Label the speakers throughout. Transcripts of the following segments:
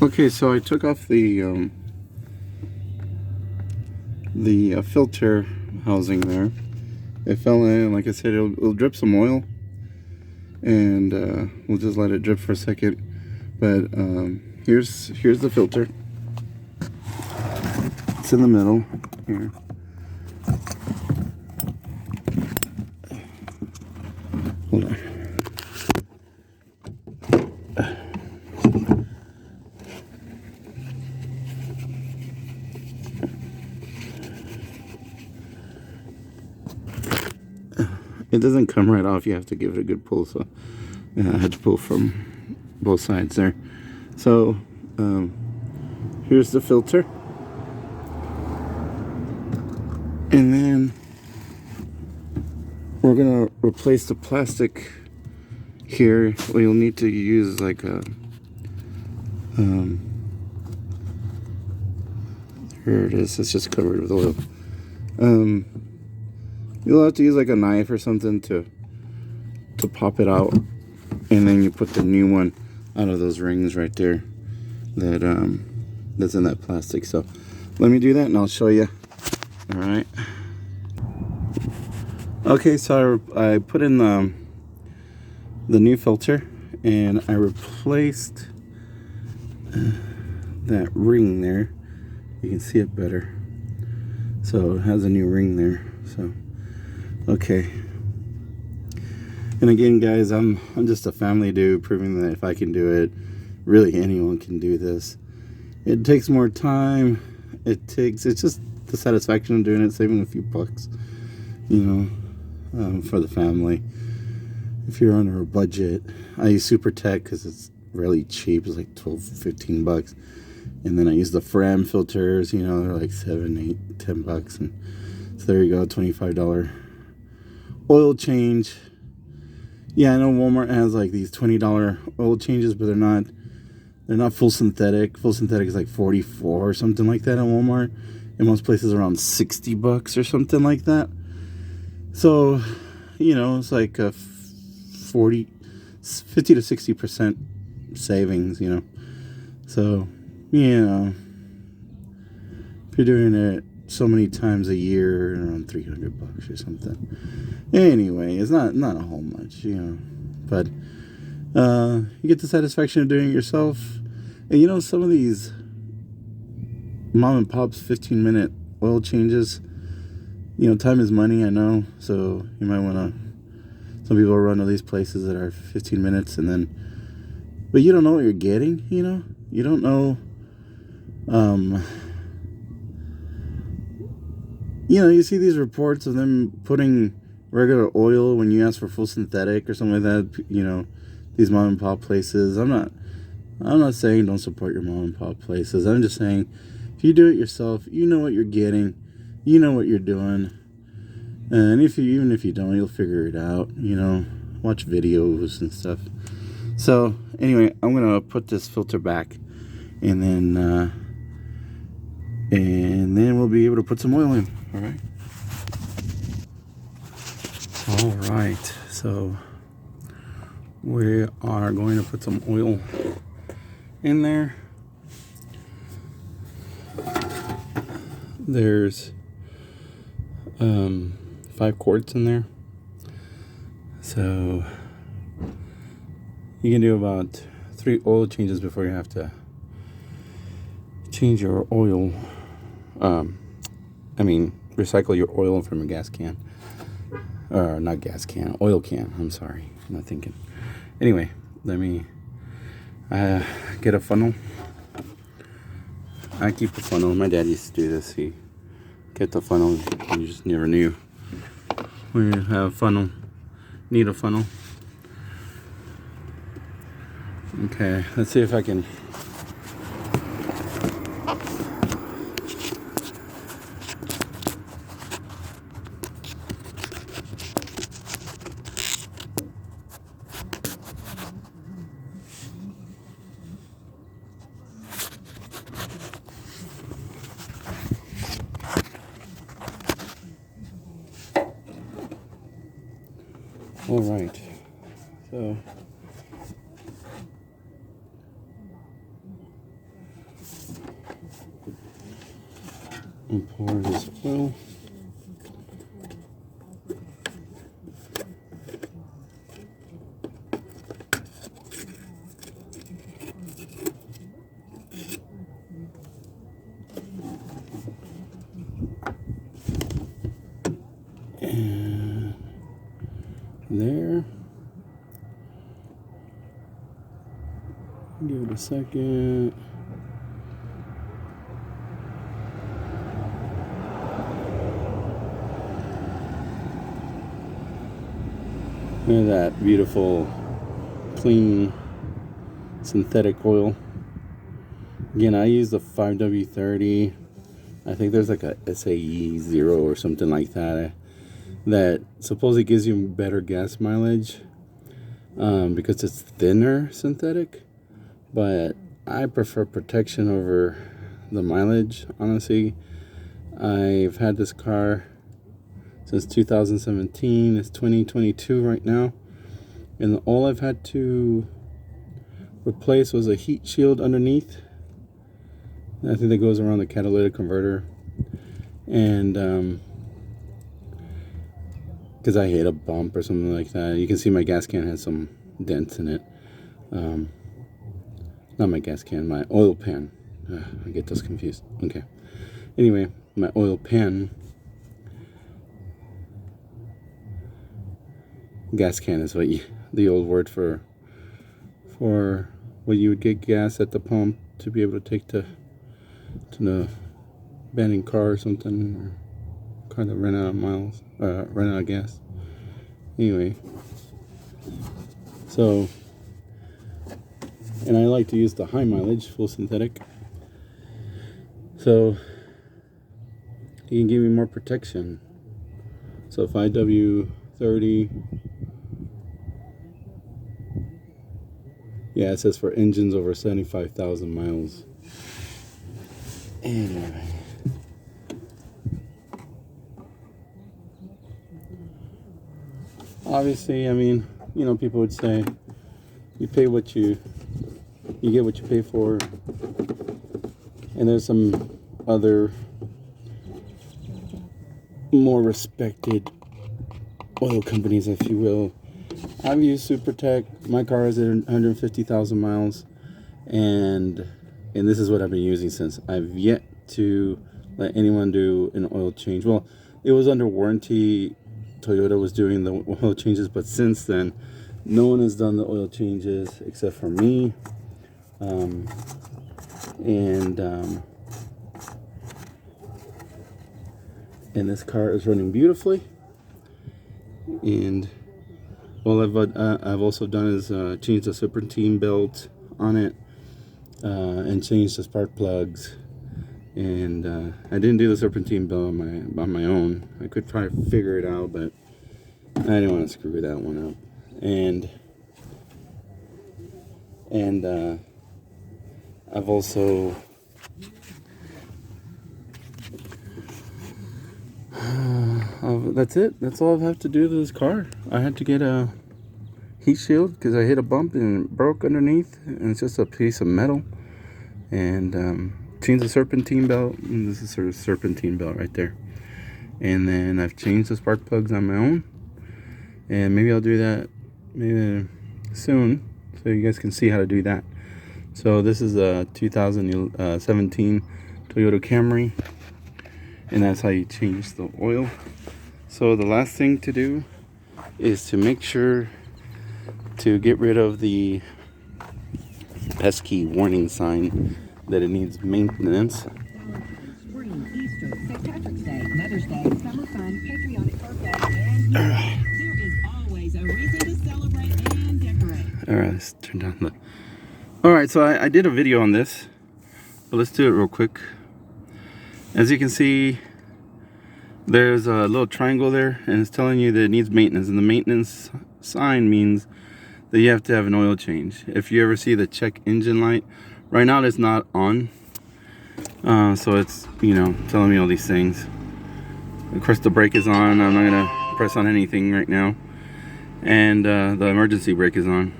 Speaker 1: Okay, so I took off the filter housing there. It fell in, like I said, it'll drip some oil, and we'll just let it drip for a second. But here's the filter. It's in the middle here. Hold on. It doesn't come right off. You have to give it a good pull. So I had to pull from both sides there. So here's the filter, and then we're gonna replace the plastic here. Well, you'll need to use like a here it is. It's just covered with oil. You'll have to use like a knife or something to pop it out, and then you put the new one out of those rings right there that that's in that plastic. So let me do that and I'll show you. All right. Okay, so I put in the new filter, and I replaced that ring there. You can see it better. So it has a new ring there. So okay. And again, guys, I'm just a family dude, proving that if I can do it, really anyone can do this. It takes more time. It's just the satisfaction of doing it, saving a few bucks, you know, for the family. If you're under a budget, I use Super Tech because it's really cheap. It's like 12, 15 bucks. And then I use the Fram filters, you know, they're like 7, 8, 10 bucks. And so there you go, $25 oil change. Yeah, I know Walmart has like these $20 oil changes, but they're not full synthetic. Full synthetic is like 44 or something like that at Walmart. In most places around 60 bucks or something like that. So, you know, it's like a 50 to 60% savings, you know. So, you know, if you're doing it so many times a year, around 300 bucks or something. Anyway, it's not a whole much, you know, but you get the satisfaction of doing it yourself. And you know, some of these mom and pop's 15-minute oil changes, you know, time is money, I know. So you might want to, some people run to these places that are 15 minutes and then, but you don't know what you're getting, you know. You don't know, you know, you see these reports of them putting regular oil when you ask for full synthetic or something like that, you know, these mom and pop places. I'm not saying don't support your mom and pop places. I'm just saying if you do it yourself, you know what you're getting, you know what you're doing. And even if you don't, you'll figure it out, you know, watch videos and stuff. So anyway, I'm going to put this filter back, and then we'll be able to put some oil in. All right, so we are going to put some oil in there. There's 5 quarts in there, so you can do about 3 oil changes before you have to change your oil. Recycle your oil from a gas can. Or not gas can, oil can. I'm sorry, I'm not thinking. Anyway, let me get a funnel. I keep a funnel. My dad used to do this. He kept a funnel. You just never knew when you have a funnel. Need a funnel. Okay, let's see if I can. All right, so I'll pour this oil. And there. Give it a second. Look at that beautiful, clean, synthetic oil. Again, I use the 5W30. I think there's like a SAE 0 or something like that that supposedly gives you better gas mileage because it's thinner synthetic. But I prefer protection over the mileage, honestly. I've had this car since 2017. It's 2022 right now. And all I've had to replace was a heat shield underneath. I think that goes around the catalytic converter. And because I hit a bump or something like that. You can see my gas can has some dents in it. Not my gas can, my oil pan. I get those confused. Okay. Anyway, my oil pan. Gas can is what the old word for when you would get gas at the pump to be able to take to the abandoned car or something, or car that ran out of miles, ran out of gas. Anyway, so, and I like to use the high mileage, full synthetic, so you can give me more protection. So 5W30, yeah, it says for engines over 75,000 miles. Anyway, obviously, I mean, you know, people would say you pay what you get what you pay for, and there's some other more respected oil companies, if you will. I've used SuperTech. My car is at 150,000 miles, and this is what I've been using since. I've yet to let anyone do an oil change. Well, it was under warranty. Toyota was doing the oil changes, but since then, no one has done the oil changes except for me. And this car is running beautifully. And all I've also done is change the serpentine belt on it and change the spark plugs. And I didn't do the serpentine belt on my own. I could try to figure it out, but I didn't want to screw that one up. And I've also that's it. That's all I have to do to this car. I had to get a heat shield because I hit a bump and it broke underneath, and it's just a piece of metal. And change the serpentine belt. And this is sort of serpentine belt right there. And then I've changed the spark plugs on my own. And maybe I'll do that maybe soon, so you guys can see how to do that. So this is a 2017 Toyota Camry, and that's how you change the oil. So the last thing to do is to make sure to get rid of the pesky warning sign that it needs maintenance.
Speaker 2: Spring, Easter, St. Patrick's Day, Mother's Day, summer fun, patriotic birthday, and there is always a reason to celebrate and decorate.
Speaker 1: All right, let's turn down the... All right, so I did a video on this, but let's do it real quick. As you can see, there's a little triangle there, and it's telling you that it needs maintenance, and the maintenance sign means that you have to have an oil change. If you ever see the check engine light, right now it's not on, so it's, you know, telling me all these things. Of course, the brake is on. I'm not gonna press on anything right now, and the emergency brake is on,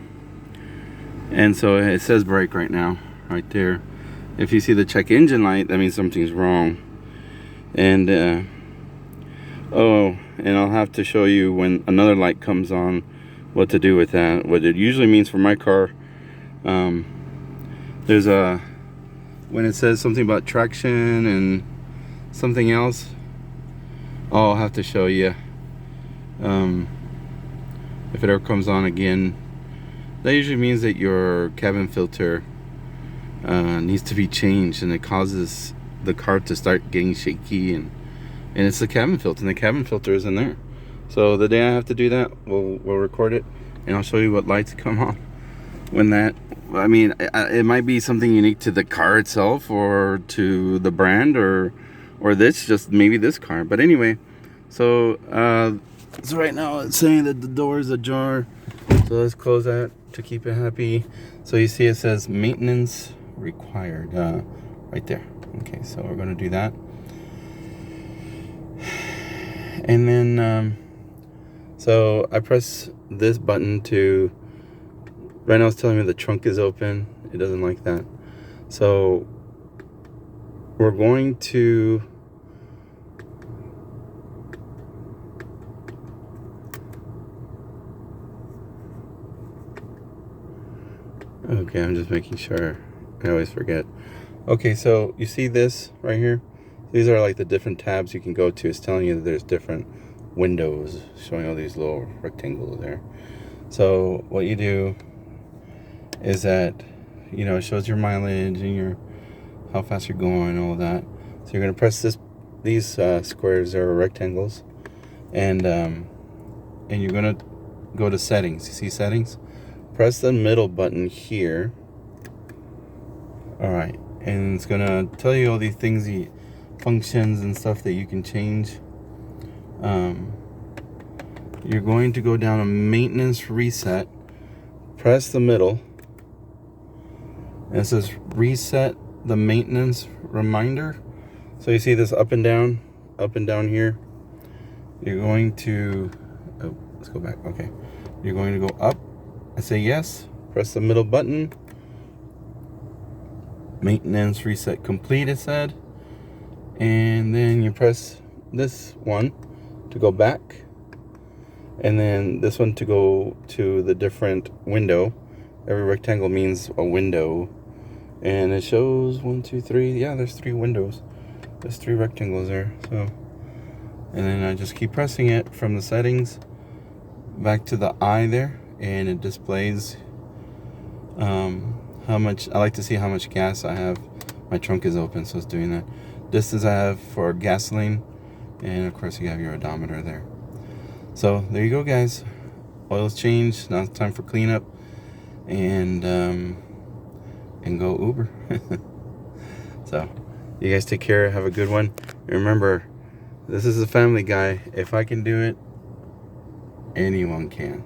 Speaker 1: and so it says brake right now, right there. If you see the check engine light, that means something's wrong. And oh, and I'll have to show you when another light comes on what to do with that. What it usually means for my car, there's a, when it says something about traction and something else, I'll have to show you. If it ever comes on again, that usually means that your cabin filter needs to be changed, and it causes the car to start getting shaky, and it's the cabin filter, and the cabin filter is in there. So the day I have to do that, we'll record it, and I'll show you what lights come on when that, I mean, it might be something unique to the car itself, or to the brand, or this, just maybe this car. But anyway, so right now it's saying that the door is ajar, so let's close that to keep it happy. So you see it says maintenance required right there. Okay, so we're going to do that, and then so I press this button to, right now it's telling me the trunk is open. It doesn't like that, so we're going to okay, I'm just making sure. I always forget. Okay, so you see this right here? These are like the different tabs you can go to. It's telling you that there's different windows, showing all these little rectangles there. So what you do is that, you know, it shows your mileage and your how fast you're going and all that. So you're gonna press these squares or rectangles, and you're gonna go to settings. You see settings? Press the middle button here. All right, and it's gonna tell you all these things, the functions and stuff that you can change. You're going to go down to maintenance reset, press the middle, and it says reset the maintenance reminder. So you see this up and down here. You're going to, oh, let's go back. Okay, you're going to go up and say yes, press the middle button, maintenance reset complete, it said, and then you press this one to go back, and then this one to go to the different window. Every rectangle means a window, and it shows 1, 2, 3. Yeah, there's 3 windows. There's 3 rectangles there. So, and then I just keep pressing it from the settings back to the eye there, and it displays how much, I like to see how much gas I have. My trunk is open, so it's doing that. Distance I have for gasoline, and of course you have your odometer there. So there you go, guys. Oil's changed. Now it's time for cleanup, and go Uber. So you guys take care. Have a good one. And remember, this is a family guy. If I can do it, anyone can.